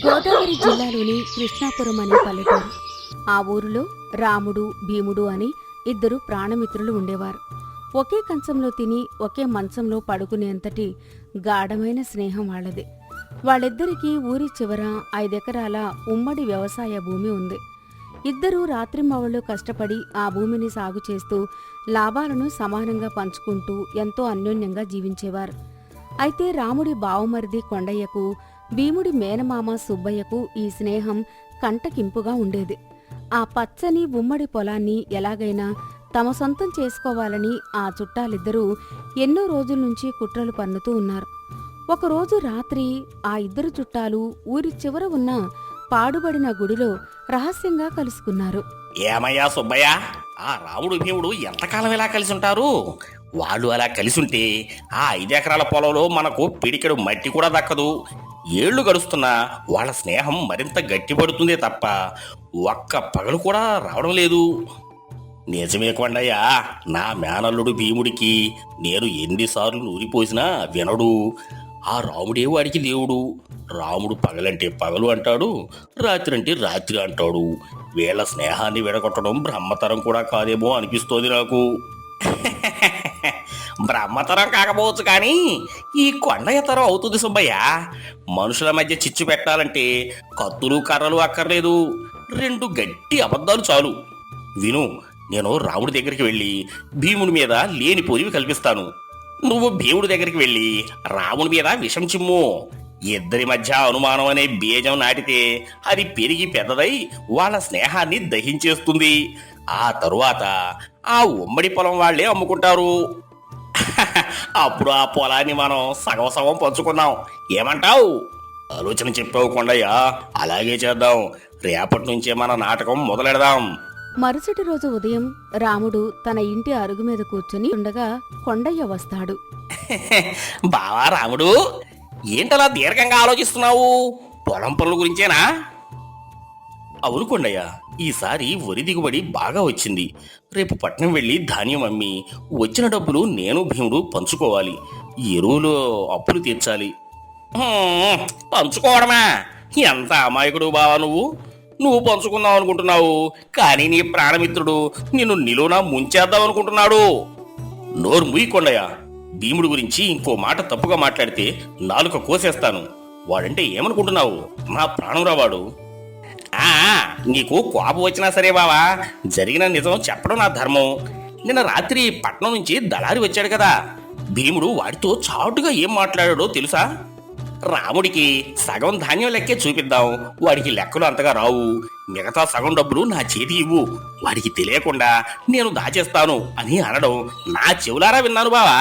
గోదావరి జిల్లాలోని కృష్ణాపురం అనే పల్లెటూరు. ఆ ఊరిలో రాముడు, భీముడు అని ఇద్దరు ప్రాణమిత్రులు ఉండేవారు. ఒకే కంచంలో తిని ఒకే మంచంలో పడుకునేంతటి గాఢమైన స్నేహం వాళ్ళది. వాళ్ళిద్దరికీ ఊరి చివర 5 ఎకరాల ఉమ్మడి వ్యవసాయ భూమి ఉంది. ఇద్దరూ రాత్రింబవళ్ళు కష్టపడి ఆ భూమిని సాగు చేస్తూ లాభాలను సమానంగా పంచుకుంటూ ఎంతో అన్యోన్యంగా జీవించేవారు. అయితే రాముడి బావమరిది కొండయ్యకు, భీముడి మేనమామ సుబ్బయ్యకు ఈ స్నేహం కంటకింపుగా ఉండేది. ఆ పచ్చని ఉమ్మడి పొలాన్ని ఎలాగైనా తమ సొంతం చేసుకోవాలని ఆ చుట్టాలిద్దరూ ఎన్నో రోజుల నుంచి కుట్రలు పన్నుతూ ఉన్నారు. ఒకరోజు రాత్రి ఆ ఇద్దరు చుట్టాలు ఊరి చివర ఉన్న పాడుబడిన గుడిలో రహస్యంగా కలుసుకున్నారు. ఏమయ్యా సుబ్బయ్య, ఆ రాముడు భీముడు ఎంతకాలం ఇలా కలిసి ఉంటారు? వాళ్ళు అలా కలిసి ఉంటే ఆ 5 ఎకరాల పొలంలో మనకు పిడికెడు మట్టి కూడా దక్కదు. ఏళ్లు గడుస్తున్నా వాళ్ళ స్నేహం మరింత గట్టిపడుతుందే తప్ప ఒక్క పగలు కూడా రావడం లేదు. నిజమే కొండయ్యా, నా మేనల్లుడు భీముడికి నేను ఎన్నిసార్లు నూరిపోసినా వినడు. ఆ రాముడే వాడికి దేవుడు. రాముడు పగలంటే పగలు అంటాడు, రాత్రి అంటే రాత్రి అంటాడు. వీళ్ళ స్నేహాన్ని విడగొట్టడం బ్రహ్మతరం కూడా కాదేమో అనిపిస్తోంది నాకు. బ్రహ్మతరం కాకపోవచ్చు కానీ ఈ కొండయ్య తరం అవుతుంది సుబ్బయ్య. మనుషుల మధ్య చిచ్చు పెట్టాలంటే కత్తులు కర్రలు అక్కర్లేదు, 2 గట్టి అబద్ధాలు చాలు. విను, నేను రాముడి దగ్గరికి వెళ్ళి భీముడి మీద లేని పొరివి కల్పిస్తాను. నువ్వు భీముడి దగ్గరికి వెళ్ళి రాముడి మీద విషం చిమ్ము. ఇద్దరి మధ్య అనుమానం అనే బీజం నాటితే అది పెరిగి పెద్దదై వాళ్ళ స్నేహాన్ని దహించేస్తుంది. ఆ తరువాత ఆ ఉమ్మడి పొలం వాళ్లే అమ్ముకుంటారు. అప్పుడు ఆ పొలాన్ని మనం సగం సగం పంచుకుందాం. ఏమంటావు? ఆలోచన చెప్పావు కొండయ్య, అలాగే చేద్దాం. రేపటి నుంచే మన నాటకం మొదలెడదాం. మరుసటి రోజు ఉదయం రాముడు తన ఇంటి అరుగు మీద కూర్చుని ఉండగా కొండయ్య వస్తాడు. బావా రాముడు, ఏంటలా దీర్ఘంగా ఆలోచిస్తున్నావు? పొలం పనుల గురించేనా? అవును కొండయ్య, ఈసారి వరి దిగుబడి బాగా వచ్చింది. రేపు పట్నం వెళ్ళి ధాన్యం అమ్మి వచ్చిన డబ్బులు నేను భీముడు పంచుకోవాలి. ఎరువులు అప్పులు తీర్చాలి. పంచుకోవడమా? ఎంత అమాయకుడు బావా నువ్వు పంచుకుందాం అనుకుంటున్నావు, కానీ నీ ప్రాణమిత్రుడు నిన్ను నిలువునా ముంచేద్దాం అనుకుంటున్నాడు. నోరు ముయ్యి కొండయ్య, భీముడు గురించి ఇంకో మాట తప్పుగా మాట్లాడితే నాలుక కోసేస్తాను. వాడంటే ఏమనుకుంటున్నావు? నా ప్రాణం రావాడు. నీకు కోపం వచ్చినా సరే బావా, జరిగిన నిజం చెప్పడం నా ధర్మం. నిన్న రాత్రి పట్నం నుంచి దళారి వచ్చాడు కదా, భీముడు వాడితో చాటుగా ఏం మాట్లాడాడో తెలుసా? రాముడికి సగం ధాన్యం లెక్కే చూపిద్దాం, వాడికి లెక్కలు అంతగా రావు. మిగతా సగం డబ్బులు నా చేతి ఇవ్వు, వాడికి తెలియకుండా నేను దాచేస్తాను అని అనడం నా చెవులారా విన్నాను బావా.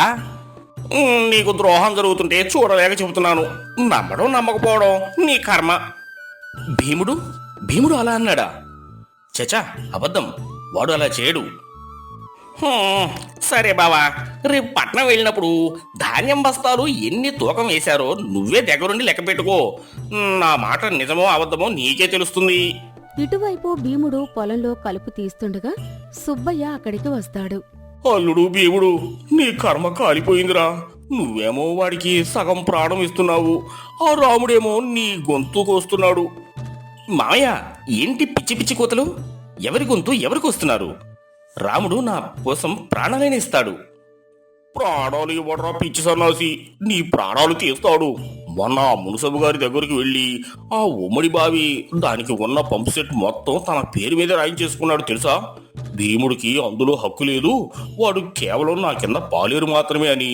నీకు ద్రోహం జరుగుతుంటే చూడలేక చెబుతున్నాను. నమ్మడం నమ్మకపోవడం నీ కర్మ. భీముడు అలా అన్నాడా? చచా, అబద్ధం. వాడు అలా చేయడు. సరే బావా, రేపు పట్నం వెళ్ళినప్పుడు ధాన్యం బస్తాలు ఎన్ని తూకం వేశారో నువ్వే దగ్గరుండి లెక్క పెట్టుకో. నా మాట నిజమో అబద్ధమో నీకే తెలుస్తుంది. ఇటువైపు భీముడు పొలంలో కలుపు తీస్తుండగా సుబ్బయ్య అక్కడికి వస్తాడు. అల్లుడు భీముడు, నీ కర్మ కాలిపోయిందిరా. నువ్వేమో వాడికి సగం ప్రాణం ఇస్తున్నావు, ఆ రాముడేమో నీ గొంతు కోస్తున్నాడు. మామయ్య, ఏంటి పిచ్చి పిచ్చి కోతలు? ఎవరి గొంతు ఎవరికి వస్తున్నారు? రాముడు నా కోసం ప్రాణాలైనా ఇస్తాడు. ప్రాణాలు ఇవ్వడరా పిచ్చి సన్నాసి, నీ ప్రాణాలు తీస్తాడు. మొన్న మునసబు గారి దగ్గరికి వెళ్ళి ఆ ఉమ్మడి బావి, దానికి ఉన్న పంపు సెట్ మొత్తం తన పేరు మీద రాయించేసుకున్నాడు తెలుసా? భీముడికి అందులో హక్కు లేదు, వాడు కేవలం నా కింద పాలేరు మాత్రమే అని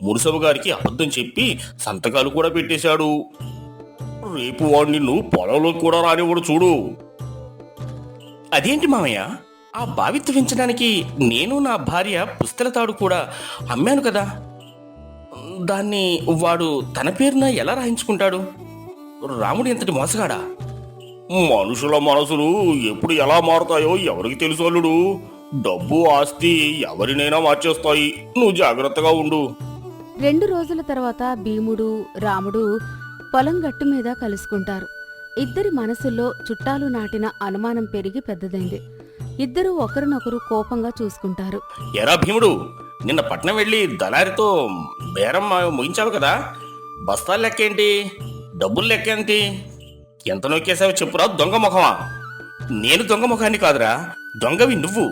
మునసబు గారికి అబద్ధం చెప్పి సంతకాలు కూడా పెట్టేశాడు. రేపు వాడు నిన్ను పొలంలో కూడా రానివ్వడు చూడు. అదేంటి మామయ్య, ఆ బావి తవ్వించడానికి నేను నా భార్య పుస్తల తాడు కూడా అమ్మాను కదా, దాన్ని వాడు తన పేరున ఎలా రాయించుకుంటాడు? రాముడు ఎంతటి మోసగాడా? మనుషుల మనసులు ఎప్పుడు ఎలా మారుతాయో ఎవరికి తెలుసు అల్లుడు. డబ్బు ఆస్తి ఎవరినైనా మార్చేస్తాయి. నువ్వు జాగ్రత్తగా ఉండు. 2 రోజుల తర్వాత భీముడు, రాముడు పొలం గట్టు మీద కలుసుకుంటారు. ఇద్దరి మనసుల్లో చుట్టాలు నాటిన అనుమానం పెరిగి పెద్దదైంది. ఇద్దరూ ఒకరినొకరు కోపంగా చూసుకుంటారు. ఎరా భీముడు, నిన్న పట్నం వెళ్ళి దళారితో బేరం ముగించావు కదా, బస్తాల లెక్కేంటి? డబ్బులు లెక్కేంటి? ఎంత నొక్కేసావో చెప్పురా దొంగ ముఖమా. నేను దొంగ ముఖాన్ని కాదురా, దొంగవి నువ్వు,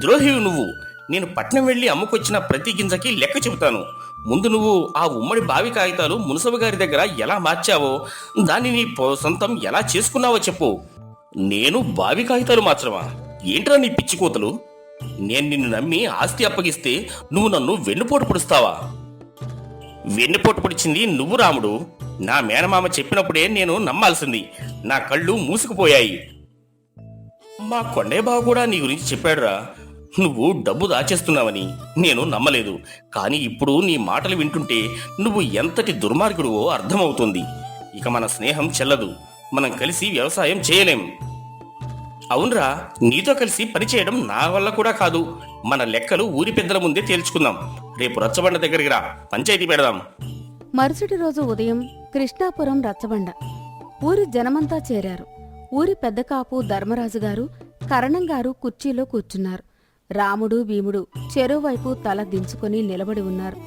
ద్రోహివి నువ్వు. నేను పట్నం వెళ్ళి అమ్ముకొచ్చిన ప్రతి గింజకి లెక్క చెబుతాను. ముందు నువ్వు ఆ ఉమ్మడి బావి కాగితాలు మునసబు గారి దగ్గర ఎలా మార్చావో, దాన్ని నీ సొంతం ఎలా చేసుకున్నావో చెప్పు. నేను బావి కాగితాలు మార్చడమా? ఏంట్రా నీ పిచ్చి కూతలు? నేను నిన్ను నమ్మి ఆస్తి అప్పగిస్తే నువ్వు నన్ను వెన్నుపోటు పొడుస్తావా? వెన్నుపోటు పొడిచింది నువ్వు రాముడు. నా మేనమామ చెప్పినప్పుడే నేను నమ్మాల్సింది. నా కళ్ళు మూసుకుపోయాయి. మా కొండయ్య బావ కూడా నీ గురించి చెప్పాడురా, నువ్వు డబ్బు దాచేస్తున్నావని. నేను నమ్మలేదు, కానీ ఇప్పుడు నీ మాటలు వింటుంటే నువ్వు ఎంతటి దుర్మార్గుడువో అర్థమవుతుంది. ఇక మన స్నేహం చెల్లదు, మనం కలిసి వ్యవసాయం చేయలేం. అవునరా, నీతో కలిసి పనిచేయడం నా వల్ల కూడా కాదు. మన లెక్కలు ఊరి పెద్దల ముందే తేల్చుకుందాం. రేపు రచ్చబండ దగ్గరికి రా, పంచాయతీ పెడదాం. మరుసటి రోజు ఉదయం కృష్ణాపురం రచ్చబండ. ఊరి జనమంతా చేరారు. ఊరి పెద్ద కాపు ధర్మరాజు గారు, కరణం గారు కుర్చీలో కూర్చున్నారు. రాముడు భీముడు చెరోవైపు తల దించుకొని నిలబడి ఉన్నారు.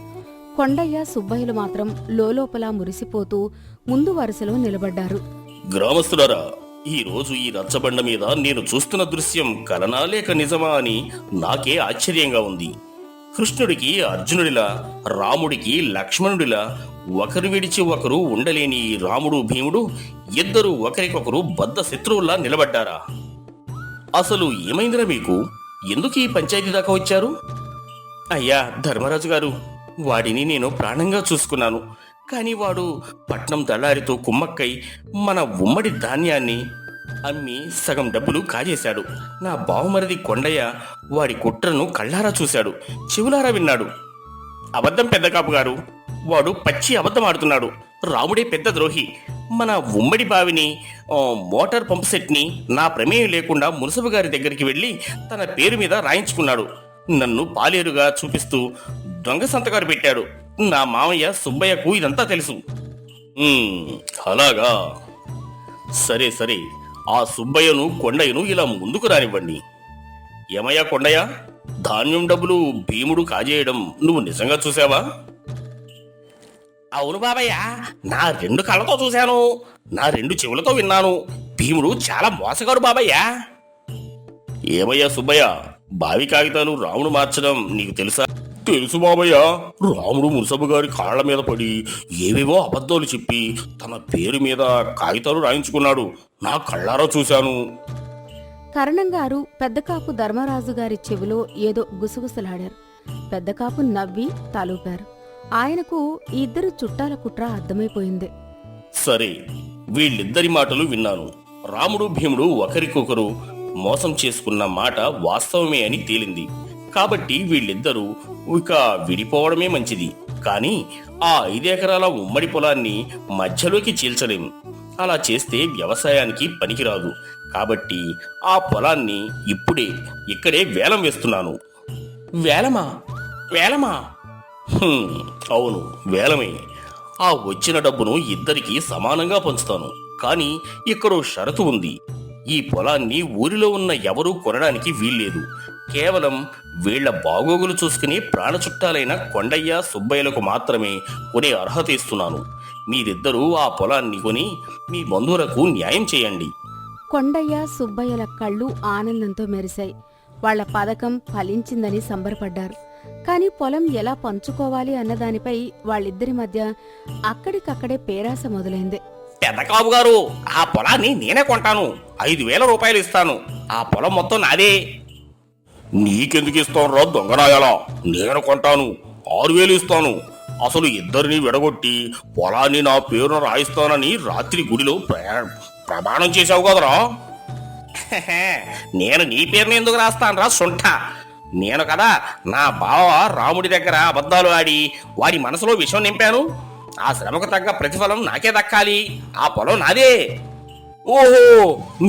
కొండయ్య సుబ్బయ్యలు మాత్రం లోలోపల మురిసిపోతూ ముందు వరుసలో నిలబడ్డారు. గ్రామస్తులారా, ఈ రోజు ఈ రచ్చబండ మీద నేను చూస్తున్న దృశ్యం కలనా లేక నిజమా అని నాకే ఆశ్చర్యంగా ఉంది. కృష్ణుడికి అర్జునుడిలా, రాముడికి లక్ష్మణుడిలా ఒకరు విడిచి ఒకరు ఉండలేని ఈ రాముడు భీముడు ఇద్దరు ఒకరికొకరు బద్ధ శత్రువుల్లా నిలబడ్డారా? అసలు ఏమైందిరా మీకు? ఎందుకు ఈ పంచాయతీ దాకా వచ్చారు? అయ్యా ధర్మరాజు గారు, వాడిని నేను ప్రాణంగా చూసుకున్నాను. కానీ వాడు పట్నం దళారితో కుమ్మక్కై మన ఉమ్మడి ధాన్యాన్ని అమ్మి సగం డబ్బులు కాజేశాడు. నా బావమరిది కొండయ్య వాడి కుట్రను కళ్ళారా చూశాడు, చెవులారా విన్నాడు. అబద్ధం పెద్ద కాపు గారు, వాడు పచ్చి అబద్ధం ఆడుతున్నాడు. రాముడే పెద్ద ద్రోహి. మన ఉమ్మడి బావిని, మోటార్ పంప్ సెట్ని నా ప్రమేయం లేకుండా మునసబు గారి దగ్గరికి వెళ్ళి తన పేరు మీద రాయించుకున్నాడు. నన్ను పాలేరుగా చూపిస్తూ దొంగ సంతకాలు పెట్టాడు. నా మామయ్య సుబ్బయ్యకు ఇదంతా తెలుసు. అలాగా, సరే సరే, ఆ సుబ్బయ్యను కొండయ్యను ఇలా ముందుకు రానివ్వండి. ఏమయ్యా కొండయ్య, ధాన్యం డబ్బులు భీముడు కాజేయడం నువ్వు నిజంగా చూసావా? అవును బాబయ్య, నా 2 కళ్ళతో చూశాను, నా 2 చెవులతో విన్నాను. భీముడు చాలా మోసగాడు బాబయ్య. ఏమయ్యా సుబ్బయ్య, బావి కాగితాలు రాముడు మార్చడం నీకు తెలుసా? తెలుసు బాబయ్య. రాముడు మునసబు గారి కాళ్ల మీద పడి ఏవేవో అబద్ధాలు చెప్పి తన పేరు మీద కాగితాలు రాయించుకున్నాడు. నా కళ్ళారా చూశాను. కరణంగారు పెద్దకాపు ధర్మరాజు గారి చెవిలో ఏదో గుసగుసలాడారు. పెద్దకాపు నవ్వి తలూపారు. ఆయనకు ఈ ఇద్దరు చుట్టాల కుట్ర అర్థమైపోయింది. సరే, వీళ్ళిద్దరి మాటలు విన్నాను. రాముడు భీముడు ఒకరికొకరు మోసం చేసుకున్న మాట వాస్తవమే అని తేలింది. కాబట్టి వీళ్ళిద్దరూ ఇక విడిపోవడమే మంచిది. కానీ ఆ 5 ఎకరాల ఉమ్మడి పొలాన్ని మధ్యలోకి చీల్చలేం. అలా చేస్తే వ్యవసాయానికి పనికిరాదు. కాబట్టి ఆ పొలాన్ని ఇక్కడే వేలం వేస్తున్నాను. వేలమా? వేలమా? అవును, వేలమే. ఆ వచ్చిన డబ్బును ఇద్దరికీ సమానంగా పంచుతాను. కానీ ఇక్కడో షరతు ఉంది. ఈ పొలాన్ని ఊరిలో ఉన్న ఎవరూ కొనడానికి వీల్లేదు. కేవలం వీళ్ల బాగోగులు చూసుకుని ప్రాణ చుట్టాలైన కొండయ్య సుబ్బయ్యలకు మాత్రమే కొనే అర్హత ఇస్తున్నాను. మీరిద్దరూ ఆ పొలాన్ని కొని మీ బంధువులకు న్యాయం చేయండి. కొండయ్య సుబ్బయ్యల కళ్ళు ఆనందంతో మెరిశాయి. వాళ్ల పథకం ఫలించిందని సంబరపడ్డారు. కాని పొలం ఎలా పంచుకోవాలి అన్నదానిపై వాళ్ళిద్దరి మధ్య అక్కడికక్కడే పేరాస మొదలైంది. పెద్ద కాపు గారు, ఆ పొలాన్ని నేనే కొంటాను. 5,000 రూపాయలు ఇస్తాను. ఆ పొలం మొత్తం నాదే. నీకెందుకు ఇస్తాను రా దొంగనాయాలా? నేను కొంటాను. 6,000 ఇస్తాను. అసలు ఇద్దరిని విడగొట్టి పొలాన్ని నా పేరున రాయిస్తానని రాత్రి గుడిలో ప్రమాణం చేశావు కదరా. నేను నీ పేరుని ఎందుకు రాస్తాను రా సొంట? నేను కదా నా బావ రాముడి దగ్గర అబద్ధాలు ఆడి వాడి మనసులో విషం నింపాను. ఆ శ్రమకు తగ్గ ప్రతిఫలం నాకే దక్కాలి. ఆ పొలం నాదే. ఓహో,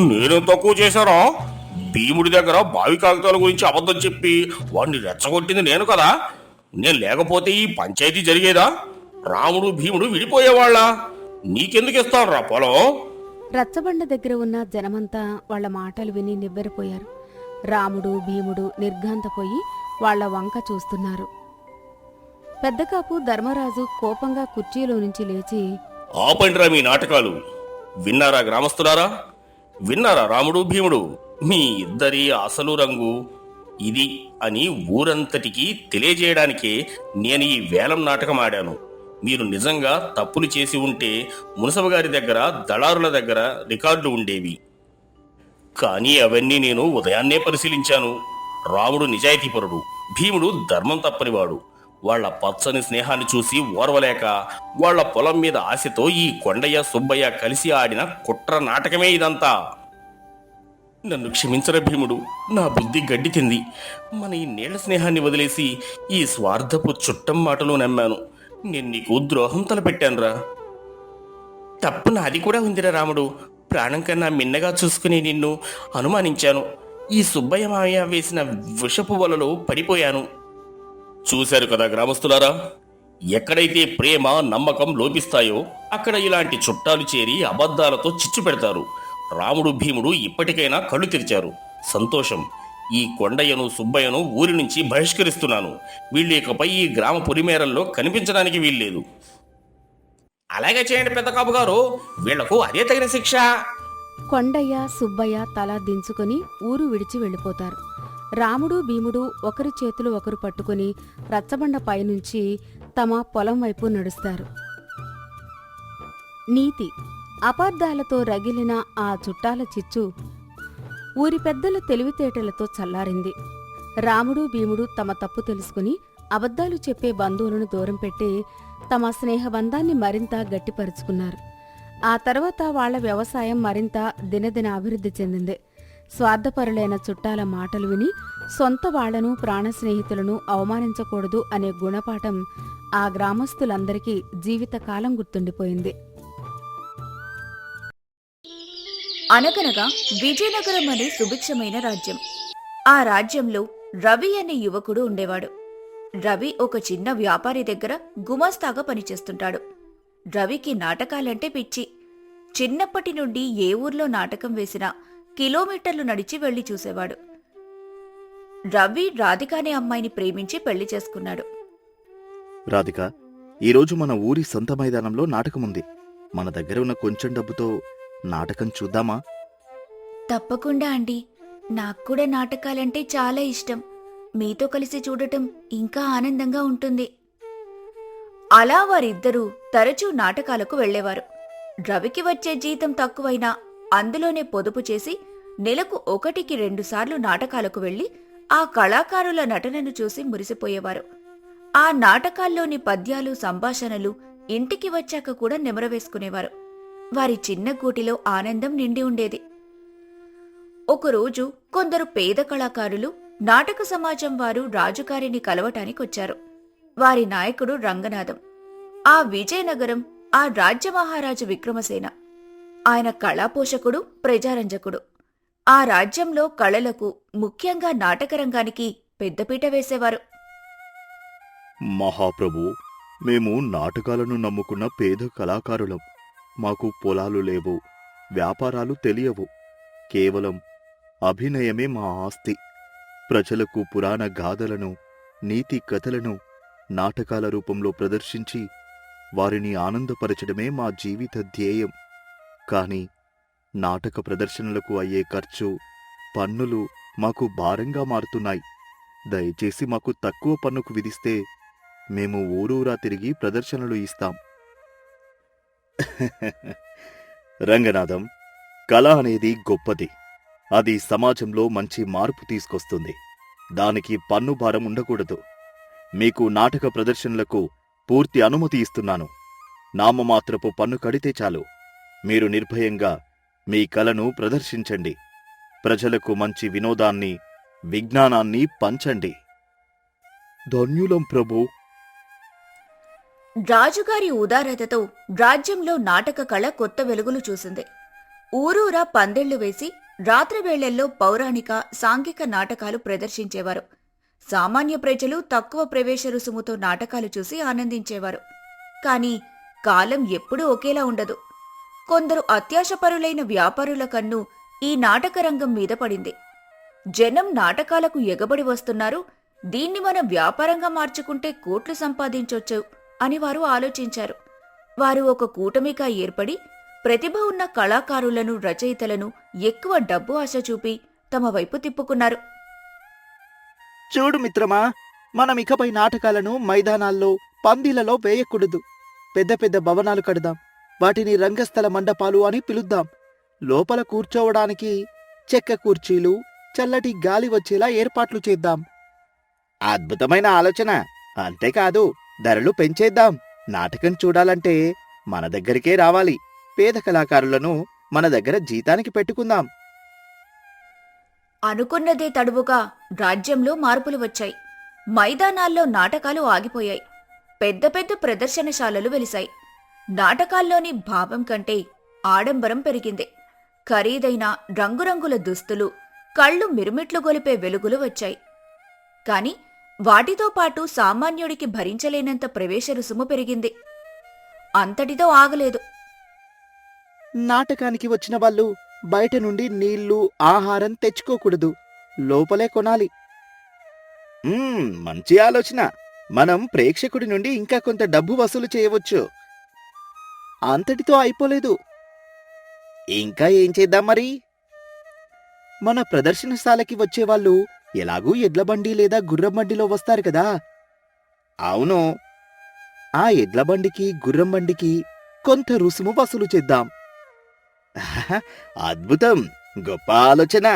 నేనేం తక్కువ చేశారా? భీముడి దగ్గర బావి కాగితాల గురించి అబద్ధం చెప్పి వాడిని రెచ్చగొట్టింది నేను కదా. నేను లేకపోతే ఈ పంచాయతీ జరిగేదా? రాముడు భీముడు విడిపోయేవాళ్ళ? నీకెందుకు ఇస్తాను రా పొలం? రచ్చబండ దగ్గర ఉన్న జనమంతా వాళ్ల మాటలు విని నివ్వెరపోయారు. రాముడు భీముడు నిర్ఘాంతపోయి వాళ్ల వంక చూస్తున్నారు. పెద్దకాపు ధర్మరాజు కోపంగా కుర్చీలో నుంచి లేచి, ఆపండిరా మీ నాటకాలు. విన్నారా గ్రామస్తులారా? విన్నారా రాముడు భీముడు? మీ ఇద్దరి అసలు రంగు ఇది అని ఊరంతటికీ తెలియజేయడానికే నేను ఈ వేలం నాటకం ఆడాను. మీరు నిజంగా తప్పులు చేసి ఉంటే మునసబు గారి దగ్గర, దళారుల దగ్గర రికార్డులు ఉండేవి. కానీ అవన్నీ నేను ఉదయాన్నే పరిశీలించాను. రాముడు నిజాయితీపరుడు, భీముడు ధర్మం తప్పనివాడు. వాళ్ల పచ్చని స్నేహాన్ని చూసి ఓర్వలేక వాళ్ల పొలం మీద ఆశతో ఈ కొండయ్య సుబ్బయ్య కలిసి ఆడిన కుట్ర నాటకమే ఇదంతా. నన్ను క్షమించరా భీముడు, నా బుద్ధి గడ్డి తింది. మన ఈ నీళ్ల స్నేహాన్ని వదిలేసి ఈ స్వార్థపు చుట్టం మాటలు నమ్మాను. నేను నీకు ద్రోహం తలపెట్టానురా. తప్పు నాది కూడా ఉందిరా రాముడు. ప్రాణం కన్నా మిన్నగా చూసుకుని నిన్ను అనుమానించాను. ఈ సుబ్బయ్య మావయ్య వేసిన విషపు వలలో పడిపోయాను. చూశారు కదా గ్రామస్తులారా, ఎక్కడైతే ప్రేమ నమ్మకం లోపిస్తాయో అక్కడ ఇలాంటి చుట్టాలు చేరి అబద్ధాలతో చిచ్చు పెడతారు. రాముడు భీముడు ఇప్పటికైనా కళ్ళు తెరిచారు. సంతోషం. ఈ కొండయ్యను సుబ్బయ్యను ఊరి నుంచి బహిష్కరిస్తున్నాను. వీళ్ళు ఇకపై ఈ గ్రామ పొలిమేరల్లో కనిపించడానికి వీల్లేదు. అలాగే చేయండి పెద్ద కాపు గారు, వీళ్లకు అదే తగిన శిక్ష. కొండయ్య సుబ్బయ్య తల దించుకొని ఊరు విడిచి వెళ్ళిపోతారు. రాముడు భీముడు ఒకరి చేతులు ఒకరు పట్టుకుని రచ్చబండ పైనుంచి తమ పొలం వైపు నడుస్తారు. నీతి: అపార్థాలతో రగిలిన ఆ చుట్టాల చిచ్చు ఊరి పెద్దల తెలివితేటలతో చల్లారింది. రాముడు భీముడు తమ తప్పు తెలుసుకుని అబద్ధాలు చెప్పే బంధువులను దూరం పెట్టి తమ స్నేహబంధాన్ని మరింత గట్టిపరుచుకున్నారు. ఆ తర్వాత వాళ్ల వ్యవసాయం మరింత దినదిన అభివృద్ధి చెందింది. స్వార్థపరులైన చుట్టాల మాటలు విని సొంత వాళ్లను, ప్రాణ స్నేహితులను అవమానించకూడదు అనే గుణపాఠం ఆ గ్రామస్తులందరికీ జీవితకాలం గుర్తుండిపోయింది. అనగనగా విజయనగరం అనే సుభిక్షమైన రాజ్యం. ఆ రాజ్యంలో రవి అనే యువకుడు ఉండేవాడు. రవి ఒక చిన్న వ్యాపారి దగ్గర గుమాస్తాగా పనిచేస్తుంటాడు. రవికి నాటకాలంటే పిచ్చి. చిన్నప్పటి నుండి ఏ ఊర్లో నాటకం వేసినా కిలోమీటర్లు నడిచి వెళ్లి చూసేవాడు. రవి రాధిక అనే అమ్మాయిని ప్రేమించి పెళ్లి చేసుకున్నాడు. రాధిక, ఈరోజు మన ఊరి సొంత మైదానంలో నాటకముంది. మన దగ్గర ఉన్న కొంచెం డబ్బుతో నాటకం చూద్దామా? తప్పకుండా అండి. నాక్కూడా నాటకాలంటే చాలా ఇష్టం. మీతో కలిసి చూడటం ఇంకా ఆనందంగా ఉంటుంది. అలా వారిద్దరూ తరచూ నాటకాలకు వెళ్లేవారు. రవికి వచ్చే జీతం తక్కువైనా అందులోనే పొదుపు చేసి నెలకు 1-2 సార్లు నాటకాలకు వెళ్లి ఆ కళాకారుల నటనను చూసి మురిసిపోయేవారు. ఆ నాటకాల్లోని పద్యాలు, సంభాషణలు ఇంటికి వచ్చాక కూడా నెమరవేసుకునేవారు. వారి చిన్న గూటిలో ఆనందం నిండి ఉండేది. ఒకరోజు కొందరు పేద కళాకారులు నాటక సమాజం వారు రాజుగారిని కలవటానికొచ్చారు. వారి నాయకుడు రంగనాథం. ఆ విజయనగరం ఆ రాజ్య మహారాజు విక్రమసేన. ఆయన కళాపోషకుడు, ప్రజారంజకుడు. ఆ రాజ్యంలో కళలకు, ముఖ్యంగా నాటకరంగానికి పెద్దపీట వేసేవారు. మహాప్రభు, మేము నాటకాలను నమ్ముకున్న పేద కళాకారులం. మాకు పొలాలు లేవు, వ్యాపారాలు తెలియవు. కేవలం అభినయమే మా ఆస్తి. ప్రజలకు పురాణ గాథలను, నీతి కథలను నాటకాల రూపంలో ప్రదర్శించి వారిని ఆనందపరచడమే మా జీవిత ధ్యేయం. కాని నాటక ప్రదర్శనలకు అయ్యే ఖర్చు, పన్నులు మాకు భారంగా మారుతున్నాయి. దయచేసి మాకు తక్కువ పన్నుకు విధిస్తే మేము ఊరూరా తిరిగి ప్రదర్శనలు ఇస్తాం. రంగనాథం, కళ అనేది గొప్పది. అది సమాజంలో మంచి మార్పు తీసుకొస్తుంది. దానికి పన్ను భారం ఉండకూడదు. మీకు నాటక ప్రదర్శనలకు పూర్తి అనుమతి ఇస్తున్నాను. నామమాత్రపు పన్ను కడితే చాలు. మీరు నిర్భయంగా మీ కళను ప్రదర్శించండి. ప్రజలకు మంచి వినోదాన్ని, విజ్ఞానాన్ని పంచండి. ధన్యులం ప్రభూ. రాజుగారి ఉదారతతో రాజ్యంలో నాటక కళ కొత్త వెలుగులు చూసింది. ఊరూరా పందెళ్లు వేసి రాత్రివేళల్లో పౌరాణిక, సాంఘిక నాటకాలు ప్రదర్శించేవారు. సామాన్య ప్రజలు తక్కువ ప్రవేశ రుసుముతో నాటకాలు చూసి ఆనందించేవారు. కాని కాలం ఎప్పుడూ ఒకేలా ఉండదు. కొందరు అత్యాశపరులైన వ్యాపారుల కన్ను ఈ నాటకరంగం మీద పడింది. జనం నాటకాలకు ఎగబడి వస్తున్నారు, దీన్ని మనం వ్యాపారంగా మార్చుకుంటే కోట్లు సంపాదించొచ్చు అని వారు ఆలోచించారు. వారు ఒక కూటమిగా ఏర్పడి ప్రతిభ ఉన్న కళాకారులను, రచయితలను ఎక్కువ డబ్బు ఆశ చూపి తమ వైపు తిప్పుకున్నారు. చూడు మిత్రమా, మనం ఇకపై నాటకాలను మైదానాల్లో, పందిళ్లలో వేయకూడదు. పెద్ద పెద్ద భవనాలు కడదాం. వాటిని రంగస్థల మండపాలు అని పిలుద్దాం. లోపల కూర్చోవడానికి చెక్క కుర్చీలు, చల్లటి గాలి వచ్చేలా ఏర్పాట్లు చేద్దాం. అద్భుతమైన ఆలోచన. అంతేకాదు, ధరలు పెంచేద్దాం. నాటకం చూడాలంటే మన దగ్గరికే రావాలి. పేద కళాకారులను మన దగ్గర జీతానికి పెట్టుకుందాం. అనుకున్నదే తడువుగా రాజ్యంలో మార్పులు వచ్చాయి. మైదానాల్లో నాటకాలు ఆగిపోయాయి. పెద్ద పెద్ద ప్రదర్శనశాలలు వెలిశాయి. నాటకాల్లోని భావం కంటే ఆడంబరం పెరిగింది. ఖరీదైన రంగురంగుల దుస్తులు, కళ్ళు మిరుమిట్లు గొలిపే వెలుగులు వచ్చాయి. కాని వాటితో పాటు సామాన్యుడికి భరించలేనంత ప్రవేశ రుసుము పెరిగింది. అంతటితో ఆగలేదు. నాటకానికి వచ్చిన వాళ్ళు బయట నుండి నీళ్లు, ఆహారం తెచ్చుకోకూడదు. లోపలే కొనాలి. మంచి ఆలోచన. మనం ప్రేక్షకుడి నుండి ఇంకా కొంత డబ్బు వసూలు చేయవచ్చు. అంతటితో అయిపోలేదు. ఇంకా ఏం చేద్దాం మరి? మన ప్రదర్శనశాలకి వచ్చేవాళ్ళు ఎలాగూ ఎడ్లబండి లేదా గుర్రంబండిలో వస్తారు కదా. అవును, ఆ ఎడ్లబండికి, గుర్రంబండికి కొంత రుసుము వసూలు చేద్దాం. అద్భుతం, గొప్ప ఆలోచన.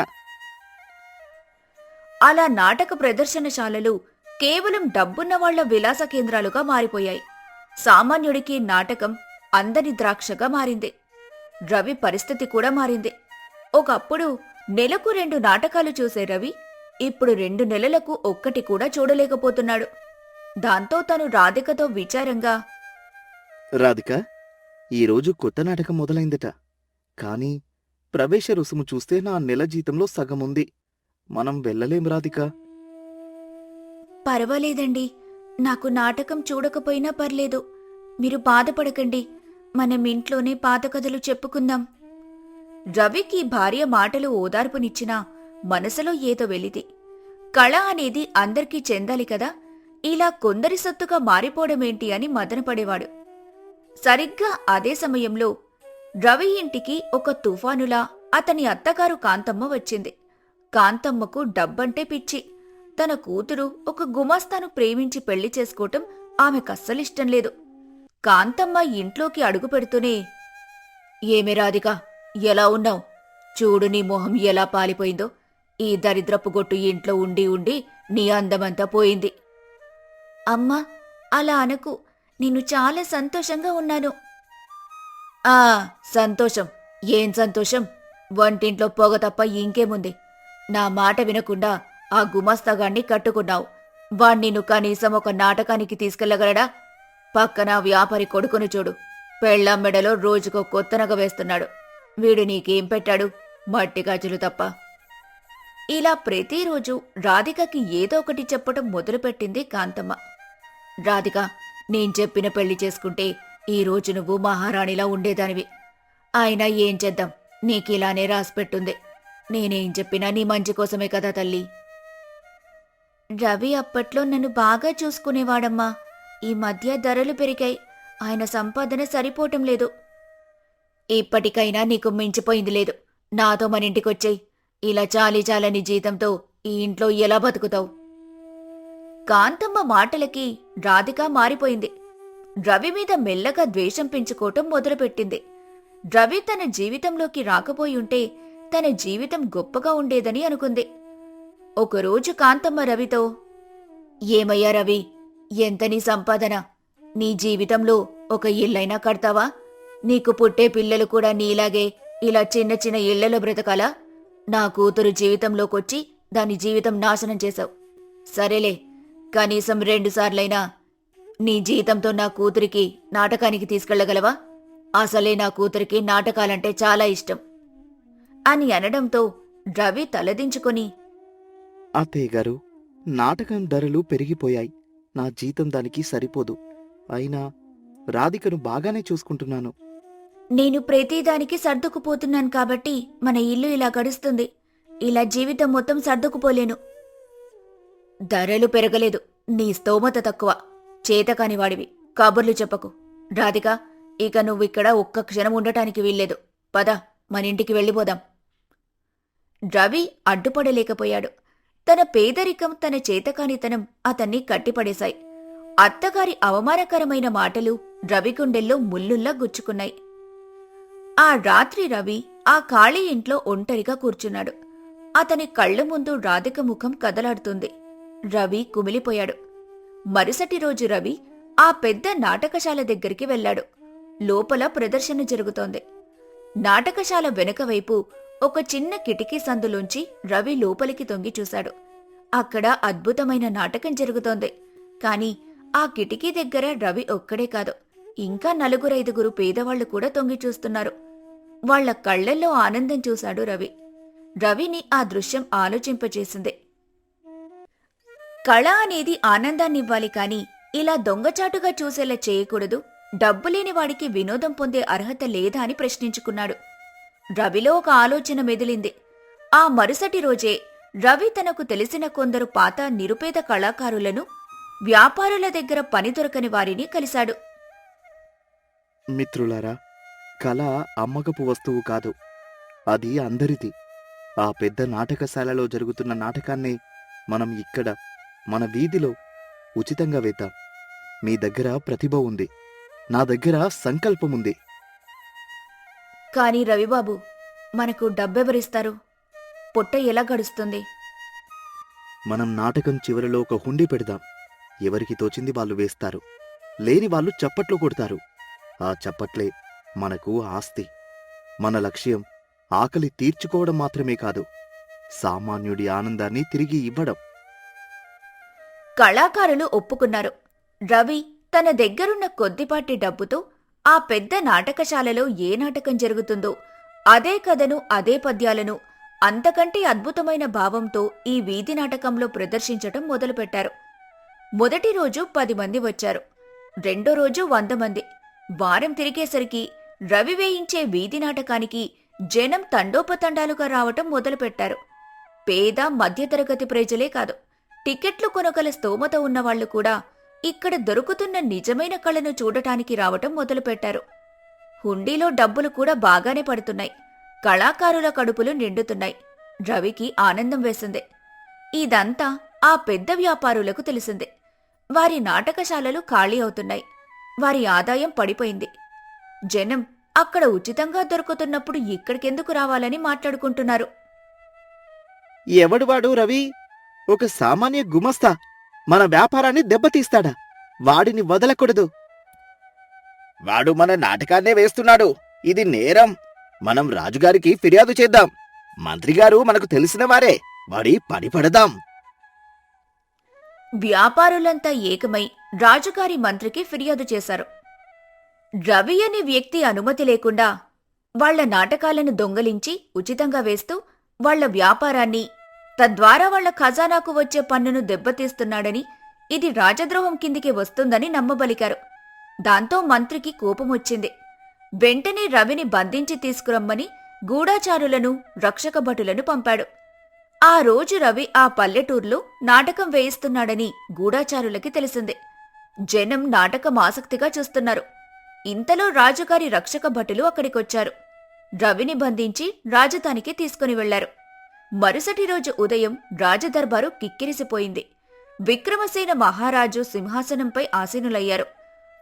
అలా నాటక ప్రదర్శనశాలలు కేవలం డబ్బున్న వాళ్ల విలాస కేంద్రాలుగా మారిపోయాయి. సామాన్యుడికి నాటకం అందని ద్రాక్షగా మారింది. రవి పరిస్థితి కూడా మారింది. ఒకప్పుడు నెలకు 2 నాటకాలు చూసే రవి ఇప్పుడు 2 నెలలకు ఒక్కటి కూడా చూడలేకపోతున్నాడు. దాంతో తను రాధికతో విచారంగా, రాధిక, ఈరోజు కొత్త నాటకం మొదలైందట. కాని ప్రవేశ రుసుము చూస్తే నా నెల జీతంలో సగముంది. మనం వెళ్ళలేం రాధిక. పర్వాలేదండి, నాకు నాటకం చూడకపోయినా పర్లేదు. మీరు బాధపడకండి. మనం ఇంట్లోనే పాత కథలు చెప్పుకుందాం. రవికి భార్య మాటలు ఓదార్పునిచ్చినా మనసులో ఏదో వెలిది. కళ అనేది అందరికీ చెందాలి కదా, ఇలా కొందరి సొత్తుగా మారిపోవడమేంటి అని మదనపడేవాడు. సరిగ్గా అదే సమయంలో రవి ఇంటికి ఒక తుఫానులా అతని అత్తగారు కాంతమ్మ వచ్చింది. కాంతమ్మకు డబ్బంటే పిచ్చి. తన కూతురు ఒక గుమాస్తాను ప్రేమించి పెళ్లి చేసుకోవటం ఆమెకస్సలిష్టం లేదు. కాంతమ్మ ఇంట్లోకి అడుగు పెడుతూనే, ఏమే రాధిక, ఎలా ఉన్నావు? చూడు నీ మొహం ఎలా పాలిపోయిందో. ఈ దరిద్రపు గొట్టు ఇంట్లో ఉండి ఉండి నీ అందమంతా పోయింది. అమ్మా, అలా అనకు. నేను చాలా సంతోషంగా ఉన్నాను. సంతోషం? ఏం సంతోషం? వంటింట్లో పొగ తప్ప ఇంకేముంది? నా మాట వినకుండా ఆ గుమస్తాగాన్ని కట్టుకున్నావు. వాణ్ణి కనీసం ఒక నాటకానికి తీసుకెళ్లగలడా? పక్కన వ్యాపారి కొడుకును చూడు, పెళ్ళాం మెడలో రోజుకో కొత్త నగ వేస్తున్నాడు. వీడు నీకేం పెట్టాడు? మట్టి గాజులు తప్ప. ఇలా ప్రతిరోజు రాధికకి ఏదో ఒకటి చెప్పటం మొదలుపెట్టింది కాంతమ్మ. రాధిక, నేను చెప్పిన పెళ్లి చేసుకుంటే ఈ రోజు నువ్వు మహారాణిలా ఉండేదానివి. అయినా ఏం చేద్దాం, నీకిలానే రాసిపెట్టుంది. నేనేం చెప్పినా నీ మంచి కోసమే కదా తల్లి. రవి అప్పట్లో నన్ను బాగా చూసుకునేవాడమ్మా. ఈ మధ్య ధరలు పెరిగాయి. ఆయన సంపాదన సరిపోవటం లేదు. ఇప్పటికైనా నీకు మించిపోయింది లేదు. నాతో మన ఇంటికొచ్చేయి. ఇలా చాలని జీతంతో ఈ ఇంట్లో ఎలా బతుకుతావు? కాంతమ్మ మాటలకి రాధిక మారిపోయింది. రవి మీద మెల్లగా ద్వేషం పెంచుకోవటం మొదలుపెట్టింది. రవి తన జీవితంలోకి రాకపోయుంటే తన జీవితం గొప్పగా ఉండేదని అనుకుంది. ఒకరోజు కాంతమ్మ రవితో, ఏమయ్యా రవి, ఎంత నీ సంపాదన? నీ జీవితంలో ఒక ఇల్లైనా కడతావా? నీకు పుట్టే పిల్లలు కూడా నీలాగే ఇలా చిన్న చిన్న ఇళ్లలో బ్రతకాలా? నా కూతురు జీవితంలోకొచ్చి దాని జీవితం నాశనం చేశావు. సరేలే, కనీసం 2 సార్లైనా నీ జీతంతో నా కూతురికి నాటకానికి తీసుకెళ్లగలవా? అసలే నా కూతురికి నాటకాలంటే చాలా ఇష్టం అని అనడంతో రవి తలదించుకొని, అత్తయ్య గారు, నాటకం ధరలు పెరిగిపోయాయి. నా జీతం దానికి సరిపోదు. అయినా రాధికను బాగానే చూసుకుంటున్నాను. నేను ప్రతిదానికి సర్దుకుపోతున్నాను కాబట్టి మన ఇల్లు ఇలా గడుస్తుంది. ఇలా జీవితం మొత్తం సర్దుకుపోలేను. ధరలు పెరగలేదు, నీ స్తోమత తక్కువ. చేతకానివాడివి, కబుర్లు చెప్పకు. రాధిక, ఇక నువ్విక్కడ ఒక్క క్షణం ఉండటానికి వీల్లేదు. పద, మన ఇంటికి వెళ్ళిపోదాం. రవి అడ్డుపడలేకపోయాడు. తన పేదరికం, తన చేతకానితనం అతన్ని కట్టిపడేశాయి. అత్తగారి అవమానకరమైన మాటలు రవి గుండెల్లో ముల్లుల్లా గుచ్చుకున్నాయి. ఆ రాత్రి రవి ఆ ఖాళీ ఇంట్లో ఒంటరిగా కూర్చున్నాడు. అతని కళ్ళ ముందు రాధిక ముఖం కదలాడుతుంది. రవి కుమిలిపోయాడు. మరుసటి రోజు రవి ఆ పెద్ద నాటకశాల దగ్గరికి వెళ్లాడు. లోపల ప్రదర్శన జరుగుతోంది. నాటకశాల వెనుకవైపు ఒక చిన్న కిటికీ సందులోంచి రవి లోపలికి తొంగి చూశాడు. అక్కడ అద్భుతమైన నాటకం జరుగుతోంది. కాని ఆ కిటికీ దగ్గర రవి ఒక్కడే కాదు, ఇంకా 4-5 పేదవాళ్లు కూడా తొంగి చూస్తున్నారు. వాళ్ల కళ్లల్లో ఆనందం చూశాడు రవి. రవిని ఆ దృశ్యం ఆలోచింపచేసింది. కళ అనేది ఆనందాన్నివ్వాలి కాని ఇలా దొంగచాటుగా చూసేలా చేయకూడదు. డబ్బులేని వాడికి వినోదం పొందే అర్హత లేదా అని ప్రశ్నించుకున్నాడు. రవిలో ఒక ఆలోచన మెదిలింది. ఆ మరుసటి రోజే రవి తనకు తెలిసిన కొందరు పాత నిరుపేద కళాకారులను, వ్యాపారుల దగ్గర పని దొరకని వారిని కలిశాడు. మిత్రులారా, కళ అమ్మకపు వస్తువు కాదు, అది అందరిది. ఆ పెద్ద నాటకశాలలో జరుగుతున్న నాటకాన్నే మనం ఇక్కడ మన వీధిలో ఉచితంగా వేద్దాం. మీ దగ్గర ప్రతిభ ఉంది, నా దగ్గర సంకల్పముంది. కాని రవిబాబు, మనకు డబ్బెవరిస్తారు? పొట్ట ఎలా గడుస్తుంది? మనం నాటకం చివరిలో ఒక హుండీ పెడదాం. ఎవరికి తోచింది వాళ్ళు వేస్తారు, లేని వాళ్ళు చప్పట్లు కొడతారు. ఆ చప్పట్లే మనకు ఆస్తి. మన లక్ష్యం ఆకలి తీర్చుకోవడం మాత్రమే కాదు, సామాన్యుడి ఆనందాన్ని తిరిగి ఇవ్వడం. కళాకారులు ఒప్పుకున్నారు. రవి తన దగ్గరున్న కొద్దిపాటి డబ్బుతో ఆ పెద్ద నాటకశాలలో ఏ నాటకం జరుగుతుందో అదే కథను, అదే పద్యాలను అంతకంటే అద్భుతమైన భావంతో ఈ వీధి నాటకంలో ప్రదర్శించటం మొదలుపెట్టారు. మొదటి రోజు 10 మంది వచ్చారు. రెండో రోజు 100 మంది. వారం తిరిగేసరికి రవి వేయించే వీధి నాటకానికి జనం తండోపతండాలుగా రావటం మొదలుపెట్టారు. పేద, మధ్యతరగతి ప్రజలే కాదు, టికెట్లు కొనగల స్తోమత ఉన్నవాళ్లు కూడా ఇక్కడ దొరుకుతున్న నిజమైన కళను చూడటానికి రావటం మొదలుపెట్టారు. హుండీలో డబ్బులు కూడా బాగానే పడుతున్నాయి. కళాకారుల కడుపులు నిండుతున్నాయి. రవికి ఆనందం వేసింది. ఇదంతా ఆ పెద్ద వ్యాపారులకు తెలిసింది. వారి నాటకశాలలు ఖాళీ అవుతున్నాయి. వారి ఆదాయం పడిపోయింది. జనం అక్కడ ఉచితంగా దొరుకుతున్నప్పుడు ఇక్కడికెందుకు రావాలని మాట్లాడుకుంటున్నారు. ఎవడువాడు రవి? ఒక సామాన్య గుమస్తా మన వ్యాపారాన్ని దెబ్బతీస్తాడా? వాడిని వదలకూడదు. వాడు మన నాటకాన్నే వేస్తున్నాడు, ఇది నేరం. మనం రాజుగారికి ఫిర్యాదు చేద్దాం. మంత్రిగారు మనకు తెలిసిన వారే, వాడి పని పడదాం. వ్యాపారులంతా ఏకమై రాజుగారి మంత్రికి ఫిర్యాదు చేశారు. రవి అనే వ్యక్తి అనుమతి లేకుండా వాళ్ల నాటకాలను దొంగలించి ఉచితంగా వేస్తూ వాళ్ల వ్యాపారాన్ని, తద్వారా వాళ్ల ఖజానాకు వచ్చే పన్నును దెబ్బతీస్తున్నాడని, ఇది రాజద్రోహం కిందికి వస్తుందని నమ్మబలికారు. దాంతో మంత్రికి కోపమొచ్చింది. వెంటనే రవిని బంధించి తీసుకురమ్మని గూఢాచారులను, రక్షక భటులను పంపాడు. ఆ రోజు రవి ఆ పల్లెటూర్లో నాటకం వేయిస్తున్నాడని గూఢాచారులకి తెలిసింది. జనం నాటకం ఆసక్తిగా చూస్తున్నారు. ఇంతలో రాజుగారి రక్షక భటులు అక్కడికొచ్చారు. రవిని బంధించి రాజధానికి తీసుకుని వెళ్లారు. మరుసటి రోజు ఉదయం రాజదర్బారు కిక్కిరిసిపోయింది. విక్రమసేన మహారాజు సింహాసనంపై ఆసీనులయ్యారు.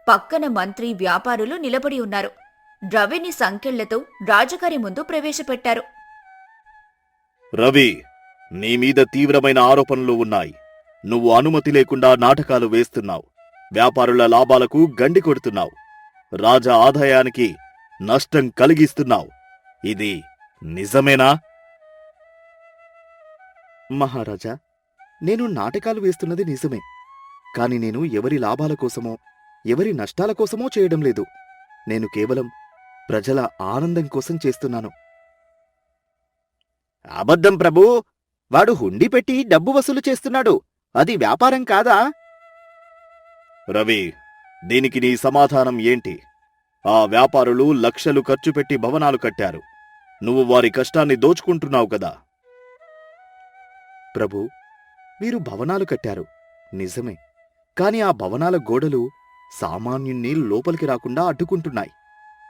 పక్కన మంత్రి, వ్యాపారులు నిలబడి ఉన్నారు. రవిని సంకెళ్లతో రాజుగారి ముందు ప్రవేశపెట్టారు. రవి, నీ మీద తీవ్రమైన ఆరోపణలు ఉన్నాయి. నువ్వు అనుమతి లేకుండా నాటకాలు వేస్తున్నావు. వ్యాపారుల లాభాలకు గండి కొడుతున్నావు. రాజా ఆదాయానికి నష్టం కలిగిస్తున్నావు. ఇది నిజమేనా? మహారాజా, నేను నాటకాలు వేస్తున్నది నిజమే. కాని నేను ఎవరి లాభాల కోసమో, ఎవరి నష్టాల కోసమో చేయడం లేదు. నేను కేవలం ప్రజల ఆనందం కోసం చేస్తున్నాను. అబద్ధం ప్రభూ! వాడు హుండీ పెట్టి డబ్బు వసూలు చేస్తున్నాడు. అది వ్యాపారం కాదా? రవి, దీనికి నీ సమాధానం ఏంటి? ఆ వ్యాపారులు లక్షలు ఖర్చు పెట్టి భవనాలు కట్టారు. నువ్వు వారి కష్టాన్ని దోచుకుంటున్నావు కదా. ప్రభూ, వీరు భవనాలు కట్టారు నిజమే. కాని ఆ భవనాల గోడలు సామాన్యుణ్ణి లోపలికి రాకుండా అడ్డుకుంటున్నాయి.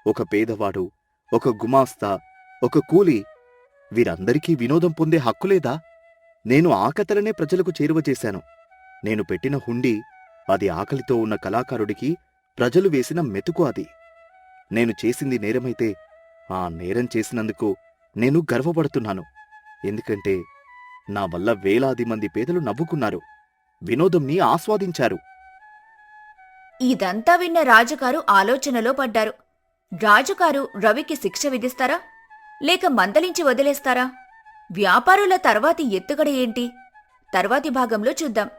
ఒక పేదవాడు, ఒక గుమాస్తా, ఒక కూలీ వీరందరికీ వినోదం పొందే హక్కులేదా? నేను ఆ కథలనే ప్రజలకు చేరువ చేశాను. నేను పెట్టిన హుండీ అది ఆకలితో ఉన్న కళాకారుడికి ప్రజలు వేసిన మెతుకు అది. నేను చేసింది నేరమైతే ఆ నేరం చేసినందుకు నేను గర్వపడుతున్నాను. ఎందుకంటే నా వల్ల వేలాది మంది పేదలు నవ్వుకున్నారు, వినోదంని ఆస్వాదించారు. ఇదంతా విన్న రాజుగారు ఆలోచనలో పడ్డారు. రాజుగారు రవికి శిక్ష విధిస్తారా లేక మందలించి వదిలేస్తారా? వ్యాపారుల తర్వాతి ఎత్తుగడ ఏంటి? తర్వాతి భాగంలో చూద్దాం.